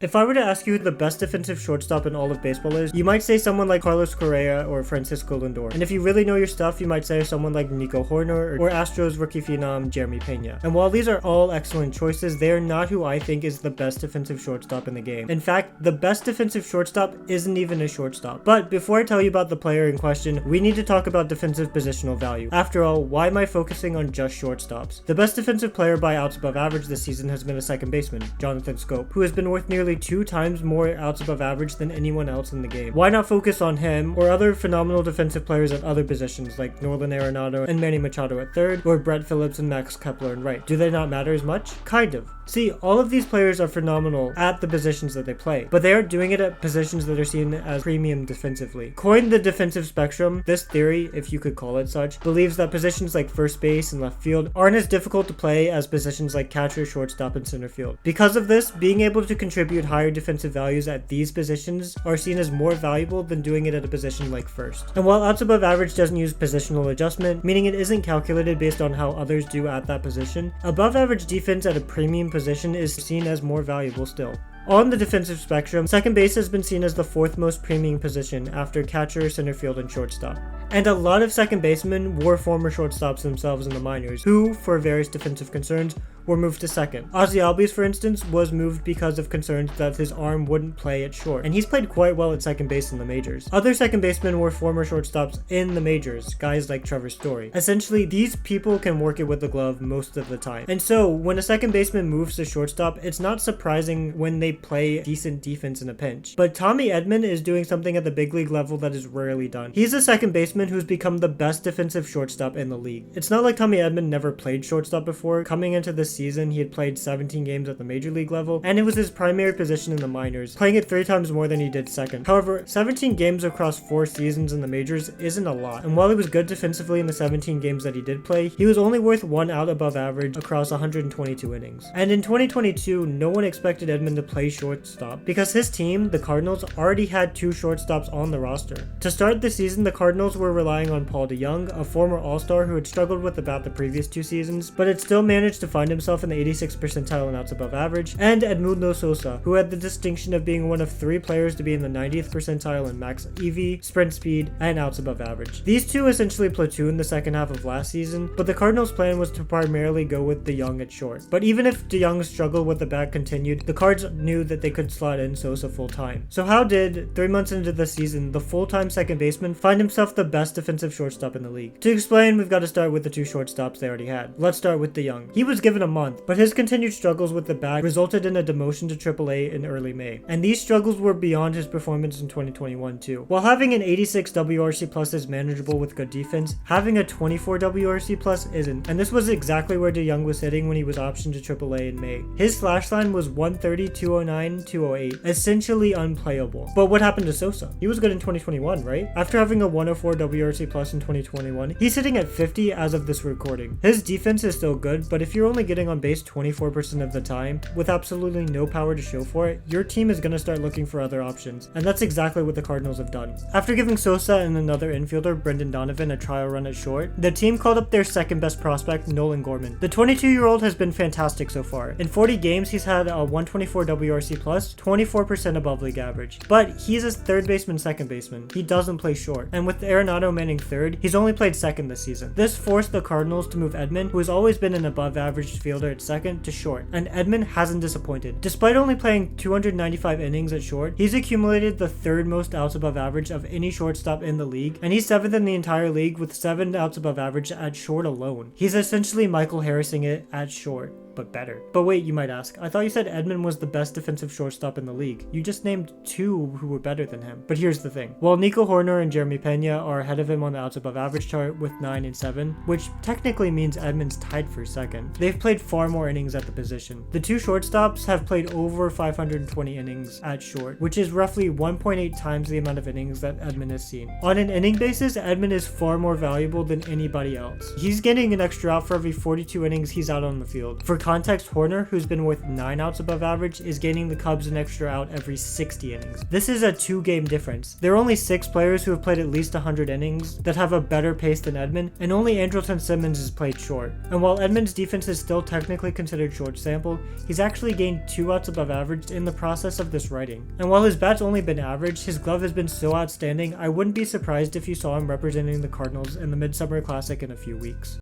If I were to ask you who the best defensive shortstop in all of baseball is, you might say someone like Carlos Correa or Francisco Lindor. And if you really know your stuff, you might say someone like Nico Hoerner or Astros rookie phenom Jeremy Pena. And while these are all excellent choices, they are not who I think is the best defensive shortstop in the game. In fact, the best defensive shortstop isn't even a shortstop. But before I tell you about the player in question, we need to talk about defensive positional value. After all, why am I focusing on just shortstops? The best defensive player by outs above average this season has been a second baseman, Jonathan Scope, who has been worth nearly 2 times more outs above average than anyone else in the game. Why not focus on him or other phenomenal defensive players at other positions like Nolan Arenado and Manny Machado at third, or Brett Phillips and Max Kepler in right? Do they not matter as much? Kind of. See, all of these players are phenomenal at the positions that they play, but they aren't doing it at positions that are seen as premium defensively. Coined the defensive spectrum, this theory, if you could call it such, believes that positions like first base and left field aren't as difficult to play as positions like catcher, shortstop, and center field. Because of this, being able to contribute higher defensive values at these positions are seen as more valuable than doing it at a position like first. And while outs above average doesn't use positional adjustment, meaning it isn't calculated based on how others do at that position, above average defense at a premium position is seen as more valuable still. On the defensive spectrum, second base has been seen as the 4th most premium position after catcher, center field, and shortstop. And a lot of second basemen were former shortstops themselves in the minors, who, for various defensive concerns, were moved to second. Ozzie Albies, for instance, was moved because of concerns that his arm wouldn't play at short, and he's played quite well at second base in the majors. Other second basemen were former shortstops in the majors, guys like Trevor Story. Essentially, these people can work it with the glove most of the time. And so, when a second baseman moves to shortstop, it's not surprising when they play decent defense in a pinch. But Tommy Edman is doing something at the big league level that is rarely done. He's a second baseman who's become the best defensive shortstop in the league. It's not like Tommy Edman never played shortstop before. Coming into this season, he had played 17 games at the major league level, and it was his primary position in the minors, playing it 3 times more than he did second. However, 17 games across 4 seasons in the majors isn't a lot, and while he was good defensively in the 17 games that he did play, he was only worth 1 out above average across 122 innings. And in 2022, no one expected Edman to play shortstop because his team, the Cardinals, already had 2 shortstops on the roster. To start the season, the Cardinals were relying on Paul DeJong, a former All-Star who had struggled with the bat the previous 2 seasons, but had still managed to find himself in the 86th percentile in outs above average, and Edmundo Sosa, who had the distinction of being one of 3 players to be in the 90th percentile in max EV, sprint speed, and outs above average. These 2 essentially platooned the second half of last season, but the Cardinals' plan was to primarily go with DeJong at short. But even if DeJong's struggle with the bat continued, the Cards knew that they could slot in Sosa full-time. So how did, 3 months into the season, the full-time second baseman find himself the best defensive shortstop in the league? To explain, we've got to start with the 2 shortstops they already had. Let's start with DeJong. He was given a month, but his continued struggles with the bat resulted in a demotion to AAA in early May. And these struggles were beyond his performance in 2021 too. While having an 86 WRC plus is manageable with good defense, having a 24 WRC plus isn't. And this was exactly where DeJong was hitting when he was optioned to AAA in May. His slash line was 130, 209, 208, essentially unplayable. But what happened to Sosa? He was good in 2021, right? After having a 104 WRC plus in 2021, he's sitting at 50 as of this recording. His defense is still good, but if you're only getting on base 24% of the time, with absolutely no power to show for it, your team is going to start looking for other options, and that's exactly what the Cardinals have done. After giving Sosa and another infielder, Brendan Donovan, a trial run at short, the team called up their second best prospect, Nolan Gorman. The 22-year-old has been fantastic so far. In 40 games, he's had a 124 WRC plus, 24% above league average. But he's a third baseman, second baseman. He doesn't play short. And with Arenado manning third, he's only played second this season. This forced the Cardinals to move Edman, who has always been an above average fielder at second, to short. And Edman hasn't disappointed. Despite only playing 295 innings at short, he's accumulated the 3rd most outs above average of any shortstop in the league, and he's 7th in the entire league with 7 outs above average at short alone. He's essentially Michael Harrising it at short, but better. But wait, you might ask, I thought you said Edman was the best defensive shortstop in the league. You just named 2 who were better than him. But here's the thing. While Nico Hoerner and Jeremy Pena are ahead of him on the outs above average chart with 9 and 7, which technically means Edman's tied for second, they've played far more innings at the position. The 2 shortstops have played over 520 innings at short, which is roughly 1.8 times the amount of innings that Edman has seen. On an inning basis, Edman is far more valuable than anybody else. He's getting an extra out for every 42 innings he's out on the field. For context, Horner, who's been worth 9 outs above average, is gaining the Cubs an extra out every 60 innings. This is a 2-game difference. There are only 6 players who have played at least 100 innings that have a better pace than Edman, and only Andrelton Simmons has played short. And while Edman's defense is still technically considered short sample, he's actually gained 2 outs above average in the process of this writing. And while his bat's only been average, his glove has been so outstanding, I wouldn't be surprised if you saw him representing the Cardinals in the Midsummer Classic in a few weeks.